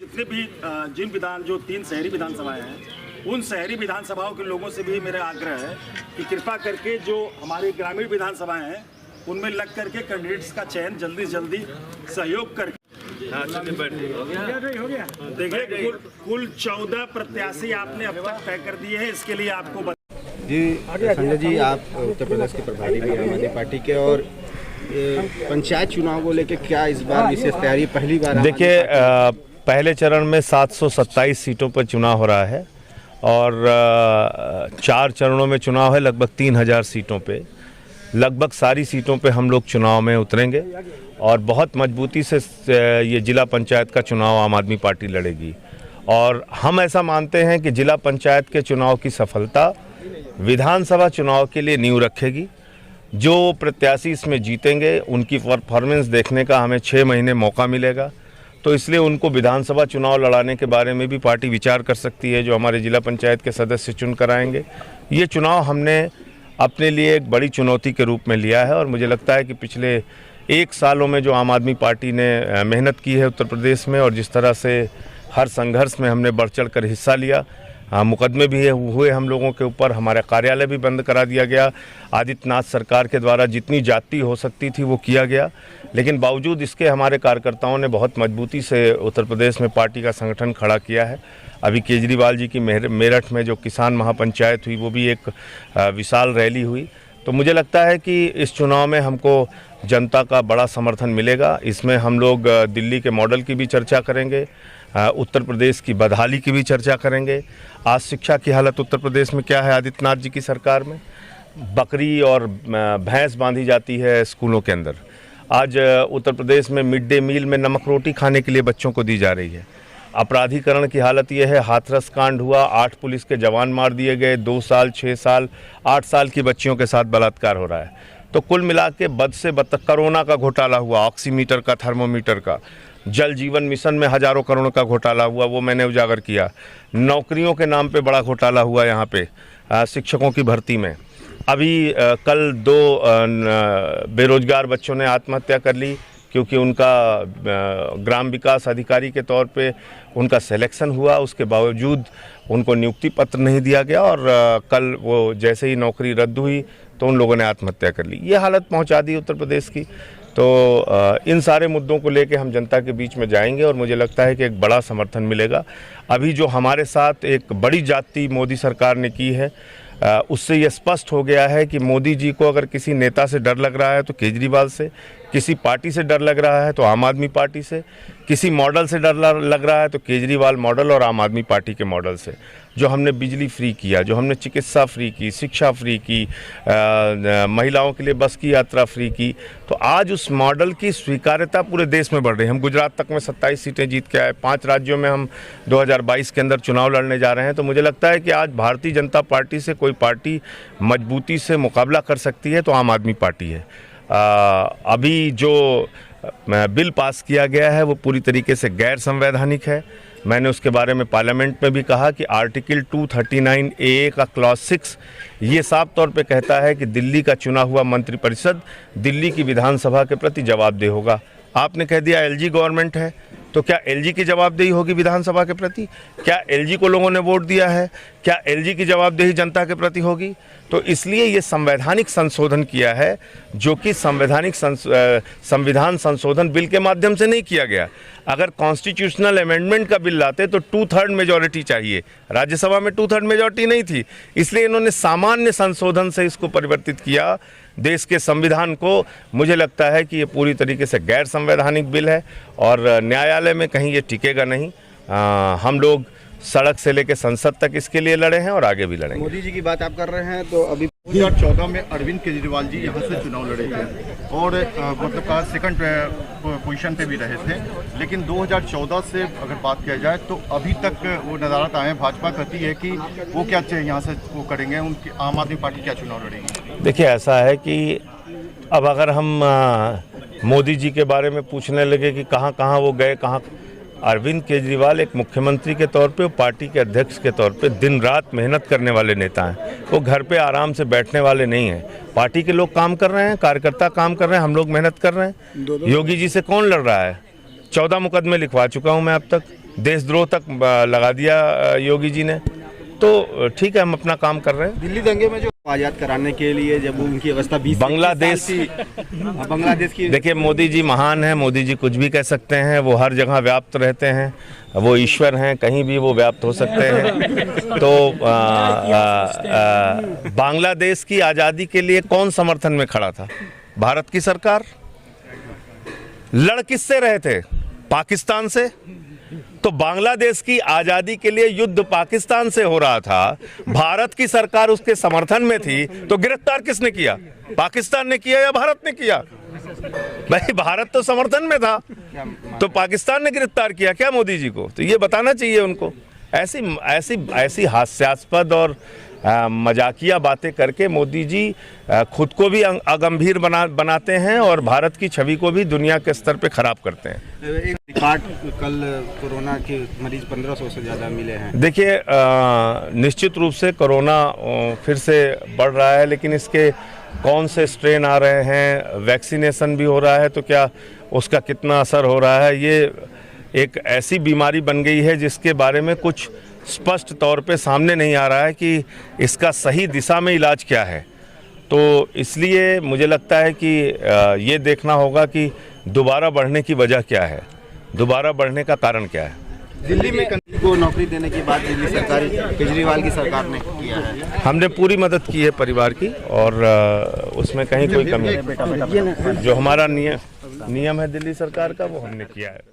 जितने भी जो 3 शहरी विधानसभाएं हैं, उन शहरी विधानसभाओं के लोगों से भी मेरा आग्रह है कि कृपा करके जो हमारी ग्रामीण विधानसभाएं हैं उनमें लग करके कैंडिडेट्स का चयन जल्दी से जल्दी सहयोग करके। देखिए कुल 14 प्रत्याशी आपने अब तक तय कर दिए हैं, इसके लिए आपको जी संजय जी, आप उत्तर प्रदेश के प्रभारी भी हैं आम आदमी पार्टी के, और पंचायत चुनाव को लेकर क्या इस बार विशेष तैयारी? पहली बार देखिए, पहले चरण में 727 सीटों पर चुनाव हो रहा है और 4 चरणों में चुनाव है, लगभग 3000 सीटों पे। लगभग सारी सीटों पे हम लोग चुनाव में उतरेंगे और बहुत मजबूती से ये जिला पंचायत का चुनाव आम आदमी पार्टी लड़ेगी। और हम ऐसा मानते हैं कि जिला पंचायत के चुनाव की सफलता विधानसभा चुनाव के लिए नींव रखेगी। जो प्रत्याशी इसमें जीतेंगे उनकी परफॉर्मेंस देखने का हमें 6 महीने मौका मिलेगा, तो इसलिए उनको विधानसभा चुनाव लड़ाने के बारे में भी पार्टी विचार कर सकती है, जो हमारे जिला पंचायत के सदस्य चुन कर आएंगे। ये चुनाव हमने अपने लिए एक बड़ी चुनौती के रूप में लिया है और मुझे लगता है कि पिछले 1 सालों में जो आम आदमी पार्टी ने मेहनत की है उत्तर प्रदेश में, और जिस तरह से हर संघर्ष में हमने बढ़ चढ़ कर हिस्सा लिया, मुकदमे भी हुए हम लोगों के ऊपर, हमारा कार्यालय भी बंद करा दिया गया, आदित्यनाथ सरकार के द्वारा जितनी जाति हो सकती थी वो किया गया, लेकिन बावजूद इसके हमारे कार्यकर्ताओं ने बहुत मजबूती से उत्तर प्रदेश में पार्टी का संगठन खड़ा किया है। अभी केजरीवाल जी की मेरठ में जो किसान महापंचायत हुई वो भी एक विशाल रैली हुई। तो मुझे लगता है कि इस चुनाव में हमको जनता का बड़ा समर्थन मिलेगा। इसमें हम लोग दिल्ली के मॉडल की भी चर्चा करेंगे, उत्तर प्रदेश की बदहाली की भी चर्चा करेंगे। आज शिक्षा की हालत उत्तर प्रदेश में क्या है? आदित्यनाथ जी की सरकार में बकरी और भैंस बांधी जाती है स्कूलों के अंदर। आज उत्तर प्रदेश में मिड डे मील में नमक रोटी खाने के लिए बच्चों को दी जा रही है। अपराधीकरण की हालत ये है, हाथरस कांड हुआ, 8 पुलिस के जवान मार दिए गए, 2 साल, 6 साल, 8 साल की बच्चियों के साथ बलात्कार हो रहा है। तो कुल मिला के बद से बद, कोरोना का घोटाला हुआ, ऑक्सीमीटर का, थर्मोमीटर का, जल जीवन मिशन में हजारों करोड़ का घोटाला हुआ, वो मैंने उजागर किया। नौकरियों के नाम पे बड़ा घोटाला हुआ यहाँ पे, शिक्षकों की भर्ती में। अभी कल 2 बेरोजगार बच्चों ने आत्महत्या कर ली क्योंकि उनका ग्राम विकास अधिकारी के तौर पे उनका सिलेक्शन हुआ, उसके बावजूद उनको नियुक्ति पत्र नहीं दिया गया और कल वो जैसे ही नौकरी रद्द हुई तो उन लोगों ने आत्महत्या कर ली। ये हालत पहुंचा दी उत्तर प्रदेश की। तो इन सारे मुद्दों को लेके हम जनता के बीच में जाएंगे और मुझे लगता है कि एक बड़ा समर्थन मिलेगा। अभी जो हमारे साथ एक बड़ी जाति मोदी सरकार ने की है, उससे ये स्पष्ट हो गया है कि मोदी जी को अगर किसी नेता से डर लग रहा है तो केजरीवाल से, किसी पार्टी से डर लग रहा है तो आम आदमी पार्टी से, किसी मॉडल से डर लग रहा है तो केजरीवाल मॉडल और आम आदमी पार्टी के मॉडल से। जो हमने बिजली फ्री किया, जो हमने चिकित्सा फ्री की, शिक्षा फ्री की, महिलाओं के लिए बस की यात्रा फ्री की, तो आज उस मॉडल की स्वीकार्यता पूरे देश में बढ़ रही है। हम गुजरात तक में 27 सीटें जीत के आए, 5 राज्यों में हम 2022 के अंदर चुनाव लड़ने जा रहे हैं। तो मुझे लगता है कि आज भारतीय जनता पार्टी से कोई पार्टी मजबूती से मुकाबला कर सकती है तो आम आदमी पार्टी है। अभी जो बिल पास किया गया है वो पूरी तरीके से गैर संवैधानिक है। मैंने उसके बारे में पार्लियामेंट में भी कहा कि आर्टिकल 239A का क्लॉज 6 ये साफ तौर पे कहता है कि दिल्ली का चुना हुआ मंत्रिपरिषद दिल्ली की विधानसभा के प्रति जवाबदेह होगा। आपने कह दिया एलजी गवर्नमेंट है, तो क्या एलजी की जवाबदेही होगी विधानसभा के प्रति? क्या एलजी को लोगों ने वोट दिया है? क्या एलजी की जवाबदेही जनता के प्रति होगी? तो इसलिए ये संवैधानिक संशोधन किया है, जो कि संविधान संशोधन बिल के माध्यम से नहीं किया गया। अगर कॉन्स्टिट्यूशनल अमेंडमेंट का बिल लाते तो 2/3 मेजॉरिटी चाहिए, राज्यसभा में 2/3 मेजॉरिटी नहीं थी, इसलिए इन्होंने सामान्य संशोधन से इसको परिवर्तित किया देश के संविधान को। मुझे लगता है कि ये पूरी तरीके से गैर संवैधानिक बिल है और न्यायालय में कहीं ये टिकेगा नहीं। हम लोग सड़क से लेकर संसद तक इसके लिए लड़े हैं और आगे भी लड़ेंगे। मोदी जी की बात आप कर रहे हैं, तो अभी 2014 में अरविंद केजरीवाल जी यहाँ से चुनाव लड़े थे और मतलब का सेकंड पोजीशन पे भी रहे थे, लेकिन 2014 से अगर बात किया जाए तो अभी तक वो नज़ारत आए हैं। भाजपा कहती है कि वो क्या यहाँ से वो करेंगे, उनकी आम आदमी पार्टी क्या चुनाव लड़ेगी? देखिए, ऐसा है कि अब अगर हम मोदी जी के बारे में पूछने लगे कि कहाँ कहाँ वो गए, कहाँ, अरविंद केजरीवाल एक मुख्यमंत्री के तौर पे, पार्टी के अध्यक्ष के तौर पे दिन रात मेहनत करने वाले नेता हैं। वो घर पे आराम से बैठने वाले नहीं हैं। पार्टी के लोग काम कर रहे हैं, कार्यकर्ता काम कर रहे हैं, हम लोग मेहनत कर रहे हैं। योगी जी से कौन लड़ रहा है? 14 मुकदमे लिखवा चुका हूं मैं अब तक। देशद्रोह तक लगा दिया योगी जी ने। तो ठीक है, हम अपना काम कर रहे हैं। दिल्ली दंगे में जो आजाद कराने के लिए जब उनकी अवस्था 20 बांग्लादेश की देखिए, मोदी जी महान है, मोदी जी कुछ भी कह सकते हैं, वो हर जगह व्याप्त रहते हैं, वो ईश्वर हैं, कहीं भी वो व्याप्त हो सकते हैं। तो बांग्लादेश की आज़ादी के लिए कौन समर्थन में खड़ा था? भारत की सरकार। लड़ किससे रहे थे? पाकिस्तान से। तो बांग्लादेश की आज़ादी के लिए युद्ध पाकिस्तान से हो रहा था, भारत की सरकार उसके समर्थन में थी, तो गिरफ्तार किसने किया? पाकिस्तान ने किया या भारत ने किया? भाई, भारत तो समर्थन में था, तो पाकिस्तान ने गिरफ्तार किया क्या मोदी जी को? तो ये बताना चाहिए उनको। ऐसी हास्यास्पद और मजाकिया बातें करके मोदी जी खुद को भी अगंभीर बनाते हैं और भारत की छवि को भी दुनिया के स्तर पे खराब करते हैं। एक रिकॉर्ड कल कोरोना के मरीज 1500 से ज़्यादा मिले हैं। देखिए, निश्चित रूप से कोरोना फिर से बढ़ रहा है, लेकिन इसके कौन से स्ट्रेन आ रहे हैं, वैक्सीनेशन भी हो रहा है, तो क्या उसका कितना असर हो रहा है, ये एक ऐसी बीमारी बन गई है जिसके बारे में कुछ स्पष्ट तौर पे सामने नहीं आ रहा है कि इसका सही दिशा में इलाज क्या है। तो इसलिए मुझे लगता है कि ये देखना होगा कि दोबारा बढ़ने की वजह क्या है, दोबारा बढ़ने का कारण क्या है। दिल्ली में को नौकरी देने की बात दिल्ली सरकार, केजरीवाल की सरकार ने किया है। हमने पूरी मदद की है परिवार की, और उसमें कहीं कोई कमी नहीं। जो हमारा नियम है दिल्ली सरकार का, वो हमने किया है।